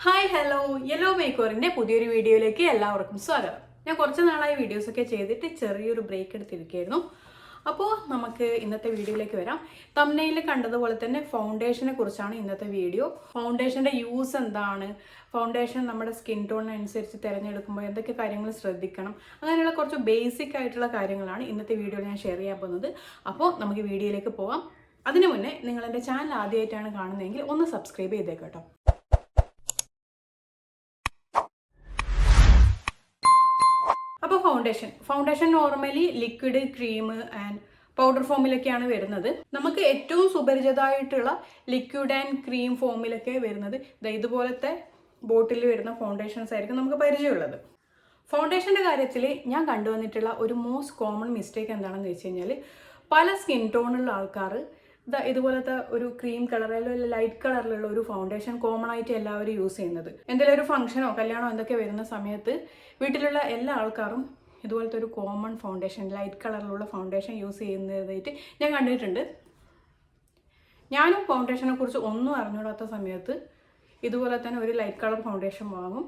Hi hello yellow മേക്കോറിൻ്റെ പുതിയൊരു വീഡിയോയിലേക്ക് എല്ലാവർക്കും സ്വാഗതം. ഞാൻ കുറച്ച് നാളായി വീഡിയോസൊക്കെ ചെയ്തിട്ട് ചെറിയൊരു ബ്രേക്ക് എടുത്തിരിക്കുകയായിരുന്നു. അപ്പോൾ നമുക്ക് ഇന്നത്തെ വീഡിയോയിലേക്ക് വരാം. തംബ്നെയിലിൽ കണ്ടതുപോലെ തന്നെ ഫൗണ്ടേഷനെ കുറിച്ചാണ് ഇന്നത്തെ വീഡിയോ. ഫൗണ്ടേഷൻ്റെ യൂസ് എന്താണ്, ഫൗണ്ടേഷൻ നമ്മുടെ സ്കിൻ ടോണിനനുസരിച്ച് തിരഞ്ഞെടുക്കുമ്പോൾ എന്തൊക്കെ കാര്യങ്ങൾ ശ്രദ്ധിക്കണം, അങ്ങനെയുള്ള കുറച്ച് ബേസിക് ആയിട്ടുള്ള കാര്യങ്ങളാണ് ഇന്നത്തെ വീഡിയോയിൽ ഞാൻ ഷെയർ ചെയ്യാൻ പോകുന്നത്. അപ്പോൾ നമുക്ക് വീഡിയോയിലേക്ക് പോകാം. അതിനു മുന്നേ നിങ്ങൾ എൻ്റെ ചാനൽ ആദ്യമായിട്ടാണ് കാണുന്നതെങ്കിൽ ഒന്ന് സബ്സ്ക്രൈബ് ചെയ്തേക്കട്ടോ. അപ്പോൾ foundation normally liquid, cream and powder ഫോമിലൊക്കെയാണ് വരുന്നത്. നമുക്ക് ഏറ്റവും സുപരിചിതമായിട്ടുള്ള ലിക്വിഡ് ആൻഡ് ക്രീം ഫോമിലൊക്കെ വരുന്നത് ഇതുപോലത്തെ ബോട്ടിൽ വരുന്ന ഫൗണ്ടേഷൻസ് ആയിരിക്കും നമുക്ക് പരിചയമുള്ളത്. ഫൗണ്ടേഷൻ്റെ കാര്യത്തിൽ ഞാൻ കണ്ടുവന്നിട്ടുള്ള ഒരു മോസ്റ്റ് കോമൺ മിസ്റ്റേക്ക് എന്താണെന്ന് വെച്ച് കഴിഞ്ഞാൽ, പല സ്കിൻ ടോണുള്ള ആൾക്കാർ ഇതുപോലത്തെ ഒരു ക്രീം കളറിലോ ലൈറ്റ് കളറിലുള്ള ഒരു ഫൗണ്ടേഷൻ കോമൺ ആയിട്ട് എല്ലാവരും യൂസ് ചെയ്യുന്നത്. എന്തെങ്കിലും ഒരു ഫംഗ്ഷനോ കല്യാണോ എന്തൊക്കെ വരുന്ന സമയത്ത് വീട്ടിലുള്ള എല്ലാ ആൾക്കാരും ഇതുപോലത്തെ ഒരു കോമൺ ഫൗണ്ടേഷൻ, ലൈറ്റ് കളറിലുള്ള ഫൗണ്ടേഷൻ യൂസ് ചെയ്യുന്നതായിട്ട് ഞാൻ കണ്ടിട്ടുണ്ട്. ഞാനും ഫൗണ്ടേഷനെ കുറിച്ച് ഒന്നും അറിഞ്ഞൂടാത്ത സമയത്ത് ഇതുപോലെ തന്നെ ഒരു ലൈറ്റ് കളർ ഫൗണ്ടേഷൻ വാങ്ങും.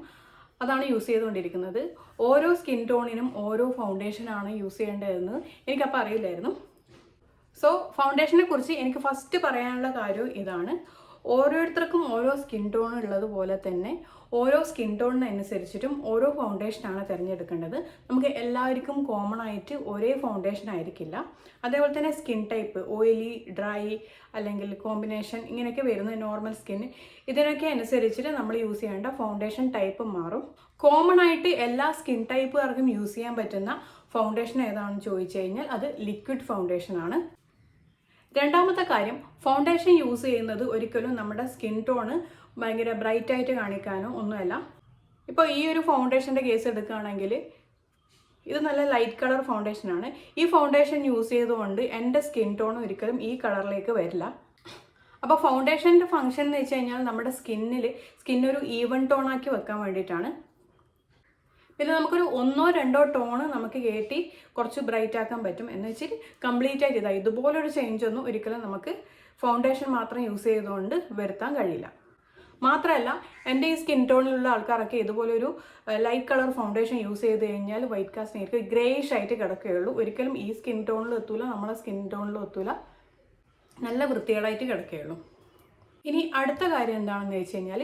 അതാണ് യൂസ് ചെയ്തുകൊണ്ടിരിക്കുന്നത്. ഓരോ സ്കിൻ ടോണിനും ഓരോ ഫൗണ്ടേഷനാണ് യൂസ് ചെയ്യേണ്ടതെന്ന് എനിക്കപ്പോൾ അറിയില്ലായിരുന്നു. സോ ഫൗണ്ടേഷനെ കുറിച്ച് എനിക്ക് ഫസ്റ്റ് പറയാനുള്ള കാര്യം ഇതാണ്. ഓരോരുത്തർക്കും ഓരോ സ്കിൻ ടോൺ ഉള്ളതുപോലെ തന്നെ ഓരോ സ്കിൻ ടോണിനനുസരിച്ചിട്ടും ഓരോ ഫൗണ്ടേഷനാണ് തിരഞ്ഞെടുക്കേണ്ടത്. നമുക്ക് എല്ലാവർക്കും കോമൺ ആയിട്ട് ഒരേ ഫൗണ്ടേഷൻ ആയിരിക്കില്ല. അതേപോലെ തന്നെ സ്കിൻ ടൈപ്പ്, ഓയിലി, ഡ്രൈ അല്ലെങ്കിൽ കോമ്പിനേഷൻ ഇങ്ങനെയൊക്കെ വരുന്ന നോർമൽ സ്കിൻ, ഇതിനൊക്കെ അനുസരിച്ചിട്ട് നമ്മൾ യൂസ് ചെയ്യേണ്ട ഫൗണ്ടേഷൻ ടൈപ്പ് മാറും. കോമൺ ആയിട്ട് എല്ലാ സ്കിൻ ടൈപ്പുകാർക്കും യൂസ് ചെയ്യാൻ പറ്റുന്ന ഫൗണ്ടേഷൻ ഏതാണെന്ന് ചോദിച്ചു കഴിഞ്ഞാൽ അത് ലിക്വിഡ് ഫൗണ്ടേഷൻ ആണ്. രണ്ടാമത്തെ കാര്യം, ഫൗണ്ടേഷൻ യൂസ് ചെയ്യുന്നത് ഒരിക്കലും നമ്മുടെ സ്കിൻ ടോണ് ഭയങ്കര ബ്രൈറ്റ് ആയിട്ട് കാണിക്കാനോ ഒന്നുമല്ല. ഇപ്പോൾ ഈ ഒരു ഫൗണ്ടേഷൻ്റെ കേസ് എടുക്കുകയാണെങ്കിൽ ഇത് നല്ല ലൈറ്റ് കളർ ഫൗണ്ടേഷനാണ്. ഈ ഫൗണ്ടേഷൻ യൂസ് ചെയ്തുകൊണ്ട് എൻ്റെ സ്കിൻ ടോൺ ഒരിക്കലും ഈ കളറിലേക്ക് വരില്ല. അപ്പോൾ ഫൗണ്ടേഷൻ്റെ ഫംഗ്ഷൻ എന്ന് വെച്ച് കഴിഞ്ഞാൽ നമ്മുടെ സ്കിന്നൊരു ഈവൻ ടോൺ ആക്കി വെക്കാൻ വേണ്ടിയിട്ടാണ്. പിന്നെ നമുക്കൊരു 1-2 ടോണ് നമുക്ക് കയറ്റി കുറച്ച് ബ്രൈറ്റ് ആക്കാൻ പറ്റും. എന്ന് വെച്ചിട്ട് കംപ്ലീറ്റ് ആയിട്ട് ഇതുപോലൊരു ചേഞ്ച് ഒന്നും ഒരിക്കലും നമുക്ക് ഫൗണ്ടേഷൻ മാത്രം യൂസ് ചെയ്തുകൊണ്ട് വരുത്താൻ കഴിയില്ല. മാത്രമല്ല, എൻ്റെ ഈ സ്കിൻ ടോണിലുള്ള ആൾക്കാരൊക്കെ ഇതുപോലൊരു ലൈറ്റ് കളർ ഫൗണ്ടേഷൻ യൂസ് ചെയ്ത് കഴിഞ്ഞാൽ വൈറ്റ് കാസ്റ്റ് നേർക്ക് ഗ്രേയിഷ് ആയിട്ട് കിടക്കുകയുള്ളൂ. ഒരിക്കലും ഈ സ്കിൻ ടോണിൽ എത്തൂല, നമ്മളെ സ്കിൻ ടോണിൽ എത്തൂല, നല്ല വൃത്തികേടായിട്ട് കിടക്കുകയുള്ളൂ. ഇനി അടുത്ത കാര്യം എന്താണെന്ന് വെച്ച് കഴിഞ്ഞാൽ,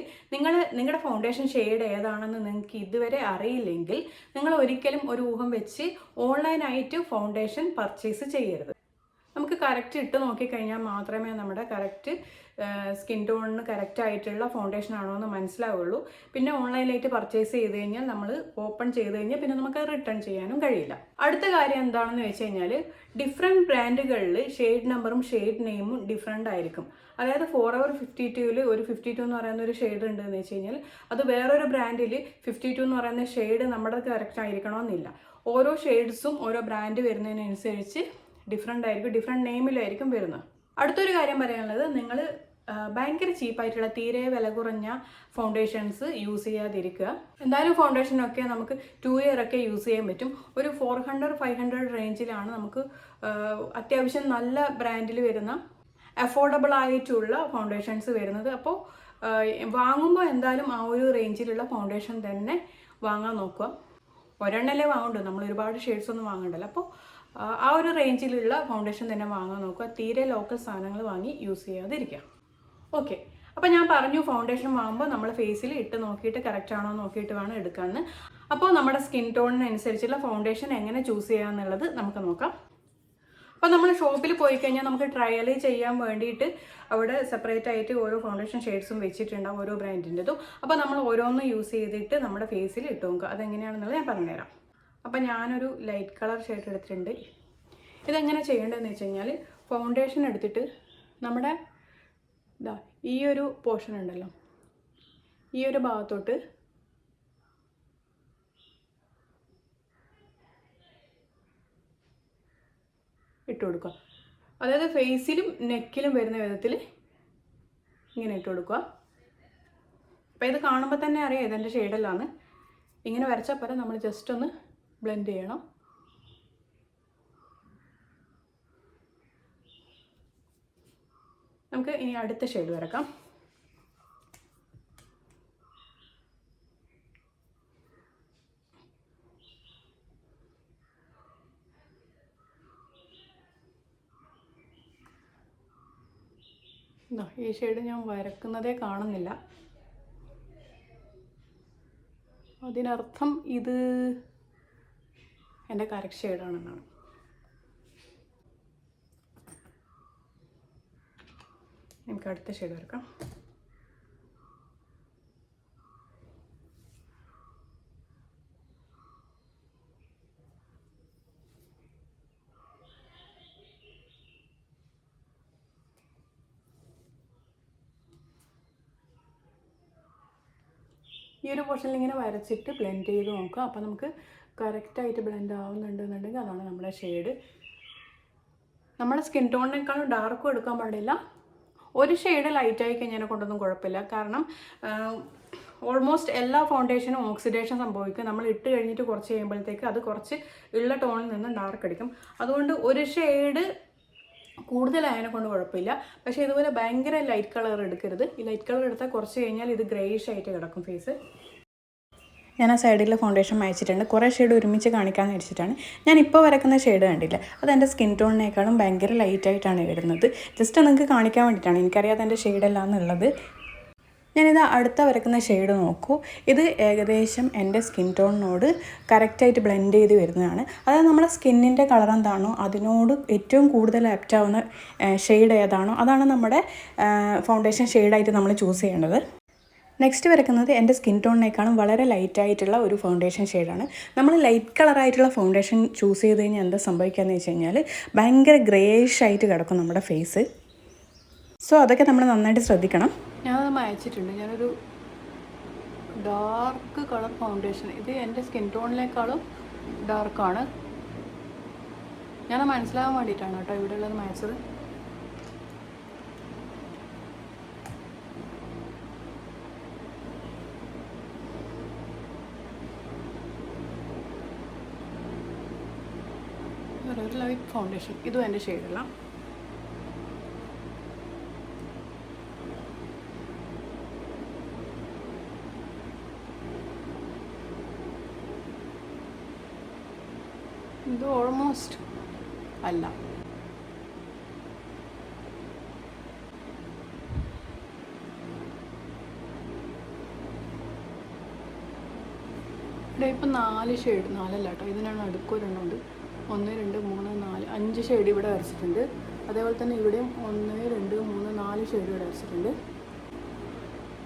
നിങ്ങളുടെ ഫൗണ്ടേഷൻ ഷെയ്ഡ് ഏതാണെന്ന് നിങ്ങൾക്ക് ഇതുവരെ അറിയില്ലെങ്കിൽ നിങ്ങൾ ഒരിക്കലും ഒരു ഊഹം വെച്ച് ഓൺലൈനായിട്ട് ഫൗണ്ടേഷൻ പർച്ചേസ് ചെയ്യരുത്. നമുക്ക് കറക്റ്റ് ഇട്ട് നോക്കിക്കഴിഞ്ഞാൽ മാത്രമേ നമ്മുടെ കറക്റ്റ് സ്കിൻ ടോണിന് കറക്റ്റ് ആയിട്ടുള്ള ഫൗണ്ടേഷൻ ആണോ എന്ന് മനസ്സിലാവുള്ളൂ. പിന്നെ ഓൺലൈനായിട്ട് പർച്ചേസ് ചെയ്ത് കഴിഞ്ഞാൽ നമ്മൾ ഓപ്പൺ ചെയ്ത് കഴിഞ്ഞാൽ പിന്നെ നമുക്ക് റിട്ടേൺ ചെയ്യാനും കഴിയില്ല. അടുത്ത കാര്യം എന്താണെന്ന് വെച്ച് കഴിഞ്ഞാൽ, ഡിഫറെൻറ്റ് ബ്രാൻഡുകളിൽ ഷെയ്ഡ് നമ്പറും ഷെയ്ഡ് നെയിമും ഡിഫറെൻ്റ് ആയിരിക്കും. അതായത് Forever 52-ൽ ഒരു 52 എന്ന് പറയുന്ന ഒരു ഷെയ്ഡ് ഉണ്ടെന്ന് വെച്ച് കഴിഞ്ഞാൽ അത് വേറൊരു ബ്രാൻഡിൽ 52 എന്ന് പറയുന്ന ഷെയ്ഡ് നമ്മുടെ കറക്റ്റ് ആയിരിക്കണമെന്നില്ല. ഓരോ ഷെയ്ഡ്സും ഓരോ ബ്രാൻഡ് വരുന്നതിനനുസരിച്ച് ഡിഫറെൻ്റ് ആയിരിക്കും, ഡിഫറെൻറ്റ് നെയിമിലായിരിക്കും വരുന്നത്. അടുത്തൊരു കാര്യം പറയാനുള്ളത്, നിങ്ങൾ ഭയങ്കര ചീപ്പായിട്ടുള്ള തീരെ വില കുറഞ്ഞ ഫൗണ്ടേഷൻസ് യൂസ് ചെയ്യാതിരിക്കുക. എന്തായാലും ഫൗണ്ടേഷനൊക്കെ നമുക്ക് 2 ഇയർ ഒക്കെ യൂസ് ചെയ്യാൻ പറ്റും. ഒരു 400-500 റേഞ്ചിലാണ് നമുക്ക് അത്യാവശ്യം നല്ല ബ്രാൻഡിൽ വരുന്ന അഫോർഡബിൾ ആയിട്ടുള്ള ഫൗണ്ടേഷൻസ് വരുന്നത്. അപ്പോൾ വാങ്ങുമ്പോൾ എന്തായാലും ആ ഒരു റേഞ്ചിലുള്ള ഫൗണ്ടേഷൻ തന്നെ വാങ്ങാൻ നോക്കുക. ഒരെണ്ണല്ലേ വാങ്ങണ്ടോ, നമ്മൾ ഒരുപാട് ഷെയ്ഡ്സ് ഒന്നും വാങ്ങണ്ടല്ലോ. അപ്പോൾ ആ ഒരു റേഞ്ചിലുള്ള ഫൗണ്ടേഷൻ തന്നെ വാങ്ങാൻ നോക്കുക. തീരെ ലോക്കൽ സാധനങ്ങൾ വാങ്ങി യൂസ് ചെയ്യാതിരിക്കുക. ഓക്കെ, അപ്പോൾ ഞാൻ പറഞ്ഞു ഫൗണ്ടേഷൻ വാങ്ങുമ്പോൾ നമ്മൾ ഫേസിൽ ഇട്ട് നോക്കിയിട്ട് കറക്റ്റ് ആണോ നോക്കിയിട്ട് വേണം എടുക്കാമെന്ന്. അപ്പോൾ നമ്മുടെ സ്കിൻ ടോണിനനുസരിച്ചുള്ള ഫൗണ്ടേഷൻ എങ്ങനെ ചൂസ് ചെയ്യാമെന്നുള്ളത് നമുക്ക് നോക്കാം. അപ്പോൾ നമ്മൾ ഷോപ്പിൽ പോയി കഴിഞ്ഞാൽ നമുക്ക് ട്രയൽ ചെയ്യാൻ വേണ്ടിയിട്ട് അവിടെ സെപ്പറേറ്റ് ആയിട്ട് ഓരോ ഫൗണ്ടേഷൻ ഷെയ്ഡ്സും വെച്ചിട്ടുണ്ടാവും, ഓരോ ബ്രാൻഡിൻ്റെതും. അപ്പോൾ നമ്മൾ ഓരോന്നും യൂസ് ചെയ്തിട്ട് നമ്മുടെ ഫേസിൽ ഇട്ട് നോക്കുക. അതെങ്ങനെയാണെന്നുള്ളത് ഞാൻ പറഞ്ഞുതരാം. അപ്പോൾ ഞാനൊരു ലൈറ്റ് കളർ ഷെയ്ഡ് എടുത്തിട്ടുണ്ട്. ഇതെങ്ങനെ ചെയ്യേണ്ടതെന്ന് വെച്ച് കഴിഞ്ഞാൽ, ഫൗണ്ടേഷൻ എടുത്തിട്ട് നമ്മുടെ ഈ ഒരു പോർഷൻ ഉണ്ടല്ലോ, ഈ ഒരു ഭാഗത്തോട്ട് ഇട്ട് കൊടുക്കുക. അതായത് ഫേസിലും നെക്കിലും വരുന്ന വിധത്തിൽ ഇങ്ങനെ ഇട്ട് കൊടുക്കുക. അപ്പോൾ ഇത് കാണുമ്പോൾ തന്നെ അറിയാം ഇതെൻ്റെ ഷെയ്ഡല്ലാന്ന്. ഇങ്ങനെ വരച്ചാൽ പോലെ നമ്മൾ ജസ്റ്റ് ഒന്ന് ബ്ലെൻഡ് ചെയ്യണം. നമുക്ക് ഇനി അടുത്ത ഷെയ്ഡ് വരക്കാം. ഈ ഷെയ്ഡ് ഞാൻ വരക്കുന്നതേ കാണുന്നില്ല. അതിനർത്ഥം ഇത് എൻ്റെ കറക്റ്റ് ഷെയ്ഡാണെന്നാണ്. നമുക്ക് അടുത്ത ഷെയ്ഡ് വരക്കാം. ഈ ഒരു പോർഷനിൽ ഇങ്ങനെ വരച്ചിട്ട് ബ്ലെൻഡ് ചെയ്ത് നോക്കുക. അപ്പോൾ നമുക്ക് കറക്റ്റായിട്ട് ബ്ലെൻഡ് ആവുന്നുണ്ടെന്നുണ്ടെങ്കിൽ അതാണ് നമ്മുടെ ഷെയ്ഡ്. നമ്മുടെ സ്കിൻ ടോണിനേക്കാളും ഡാർക്കും എടുക്കാൻ പാടില്ല. ഒരു ഷെയ്ഡ് ലൈറ്റായി കഴിഞ്ഞാൽ കൊണ്ടൊന്നും കുഴപ്പമില്ല. കാരണം ഓൾമോസ്റ്റ് എല്ലാ ഫൗണ്ടേഷനും ഓക്സിഡേഷൻ സംഭവിക്കും. നമ്മൾ ഇട്ട് കഴിഞ്ഞിട്ട് കുറച്ച് കഴിയുമ്പോഴത്തേക്ക് അത് കുറച്ച് ഉള്ള ടോണിൽ നിന്ന് ഡാർക്ക് അടിക്കും. അതുകൊണ്ട് ഒരു ഷെയ്ഡ് കൂടുതലായതിനെ കൊണ്ട് കുഴപ്പമില്ല. പക്ഷേ ഇതുപോലെ ഭയങ്കര ലൈറ്റ് കളർ എടുക്കരുത്. ഈ ലൈറ്റ് കളർ എടുത്താൽ കുറച്ച് കഴിഞ്ഞാൽ ഇത് ഗ്രേയിഷ് ആയിട്ട് കിടക്കും ഫേസ്. ഞാൻ ആ സൈഡിലെ ഫൗണ്ടേഷൻ മായിച്ചിട്ടുണ്ട്. കുറേ ഷെയ്ഡ് ഒരുമിച്ച് കാണിക്കാമെന്ന് വെച്ചിട്ടാണ്. ഞാൻ ഇപ്പോൾ വരക്കുന്ന ഷെയ്ഡ് കണ്ടില്ല, അത് എൻ്റെ സ്കിൻ ടോണിനേക്കാളും ഭയങ്കര ലൈറ്റായിട്ടാണ് വരുന്നത്. ജസ്റ്റ് നിങ്ങൾക്ക് കാണിക്കാൻ വേണ്ടിയിട്ടാണ്. എനിക്കറിയാതെ എൻ്റെ ഷെയ്ഡല്ല എന്നുള്ളത്. ഞാനിത് അടുത്ത വരക്കുന്ന ഷെയ്ഡ് നോക്കൂ. ഇത് ഏകദേശം എൻ്റെ സ്കിൻ ടോണിനോട് കറക്റ്റായിട്ട് ബ്ലെൻഡ് ചെയ്ത് വരുന്നതാണ്. അതായത് നമ്മുടെ സ്കിന്നിൻ്റെ കളർ എന്താണോ അതിനോട് ഏറ്റവും കൂടുതൽ ആപ്റ്റാവുന്ന ഷെയ്ഡ് ഏതാണോ അതാണ് നമ്മുടെ ഫൗണ്ടേഷൻ ഷെയ്ഡായിട്ട് നമ്മൾ ചൂസ് ചെയ്യേണ്ടത്. നെക്സ്റ്റ് വരക്കുന്നത് എൻ്റെ സ്കിൻ ടോണിനേക്കാളും വളരെ ലൈറ്റായിട്ടുള്ള ഒരു ഫൗണ്ടേഷൻ ഷെയ്ഡാണ്. നമ്മൾ ലൈറ്റ് കളറായിട്ടുള്ള ഫൗണ്ടേഷൻ ചൂസ് ചെയ്ത് കഴിഞ്ഞാൽ എന്താ സംഭവിക്കുകയെന്ന് വെച്ച് കഴിഞ്ഞാൽ ഭയങ്കര ഗ്രേയിഷ് ആയിട്ട് കിടക്കും നമ്മുടെ ഫേസ്. സോ അതൊക്കെ നമ്മൾ നന്നായിട്ട് ശ്രദ്ധിക്കണം. ഞാനത് മായച്ചിട്ടുണ്ട്. ഞാനൊരു ഡാർക്ക് കളർ ഫൗണ്ടേഷൻ, ഇത് എൻ്റെ സ്കിൻ ടോണിനേക്കാളും ഡാർക്കാണ്. ഞാനത് മനസ്സിലാകാൻ വേണ്ടിയിട്ടാണ് കേട്ടോ ഇവിടെ ഉള്ളത് മായച്ചത്. ഒരു ലൈറ്റ് ഫൗണ്ടേഷൻ, ഇതും എൻ്റെ ഷെയ്ഡല്ല. ഇത് ഓൾമോസ്റ്റ് അല്ല. ഇവിടെ ഇപ്പം 4 ഷെയ്ഡ്, 4 കേട്ടോ, ഇതിനാണ് അടുക്കൊരെണ്ണമുണ്ട്. 1 2 3 4 5 ഷെയ്ഡ് ഇവിടെ വരച്ചിട്ടുണ്ട്. അതേപോലെ തന്നെ ഇവിടെയും 1 2 3 4 ഷെയ്ഡ് ഇവിടെ വരച്ചിട്ടുണ്ട്.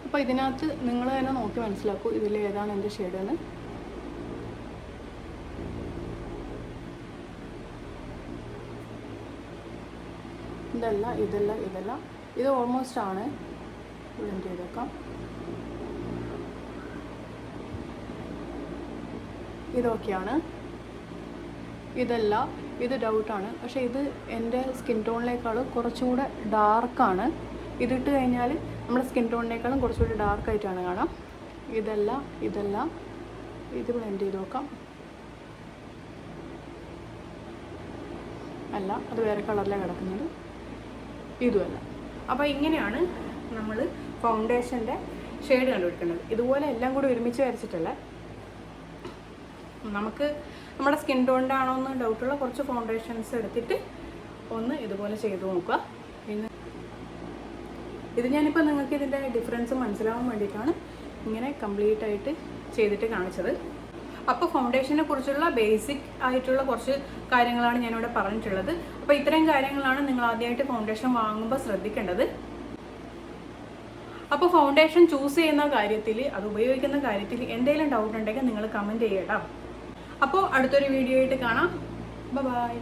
അപ്പോൾ ഇതിനകത്ത് നിങ്ങൾ തന്നെ നോക്കി മനസ്സിലാക്കൂ ഇതിൽ ഏതാണ് എൻ്റെ ഷെയ്ഡെന്ന്. ഇതല്ല, ഇതല്ല, ഇതല്ല, ഇത് ഓൾമോസ്റ്റ് ആണ്. ബ്ലെൻഡ് ചെയ്തേക്കാം. ഇതൊക്കെയാണ്. ഇതല്ല, ഇത് ഡൗട്ടാണ്. പക്ഷേ ഇത് എൻ്റെ സ്കിൻ ടോണിനേക്കാളും കുറച്ചും കൂടെ ഡാർക്കാണ്. ഇതിട്ട് കഴിഞ്ഞാൽ നമ്മുടെ സ്കിൻ ടോണിനേക്കാളും കുറച്ചുകൂടി ഡാർക്കായിട്ടാണ് കാണാം. ഇതല്ല, ഇതല്ല, ഇത് ബ്ലെൻഡ് ചെയ്ത് നോക്കാം. അല്ല, അത് വേറെ കളറിലാണ് കിടക്കുന്നത്. ഇതുമല്ല. അപ്പോൾ ഇങ്ങനെയാണ് നമ്മൾ ഫൗണ്ടേഷൻ്റെ ഷെയ്ഡ് കണ്ടുപിടിക്കേണ്ടത്. ഇതുപോലെ എല്ലാം കൂടി ഒരുമിച്ച് വരച്ചിട്ടല്ല. നമുക്ക് നമ്മുടെ സ്കിൻ ടോണിൻ്റെ ആണോ എന്ന് ഡൗട്ടുള്ള കുറച്ച് ഫൗണ്ടേഷൻസ് എടുത്തിട്ട് ഒന്ന് ഇതുപോലെ ചെയ്ത് നോക്കുക. പിന്നെ ഇത് ഞാനിപ്പോൾ നിങ്ങൾക്ക് ഇതിൻ്റെ ഡിഫറൻസ് മനസ്സിലാവാൻ വേണ്ടിയിട്ടാണ് ഇങ്ങനെ കംപ്ലീറ്റ് ആയിട്ട് ചെയ്തിട്ട് കാണിച്ചത്. അപ്പോൾ ഫൗണ്ടേഷനെ കുറിച്ചുള്ള ബേസിക് ആയിട്ടുള്ള കുറച്ച് കാര്യങ്ങളാണ് ഞാനിവിടെ പറഞ്ഞിട്ടുള്ളത്. അപ്പോൾ ഇത്രയും കാര്യങ്ങളാണ് നിങ്ങൾ ആദ്യമായിട്ട് ഫൗണ്ടേഷൻ വാങ്ങുമ്പോൾ ശ്രദ്ധിക്കേണ്ടത്. അപ്പോൾ ഫൗണ്ടേഷൻ ചൂസ് ചെയ്യുന്ന കാര്യത്തിൽ, അത് ഉപയോഗിക്കുന്ന കാര്യത്തിൽ എന്തെങ്കിലും ഡൗട്ട് ഉണ്ടെങ്കിൽ നിങ്ങൾ കമൻറ്റ് ചെയ്യട്ടോ. അപ്പോൾ അടുത്തൊരു വീഡിയോ ആയിട്ട് കാണാം. ബൈ.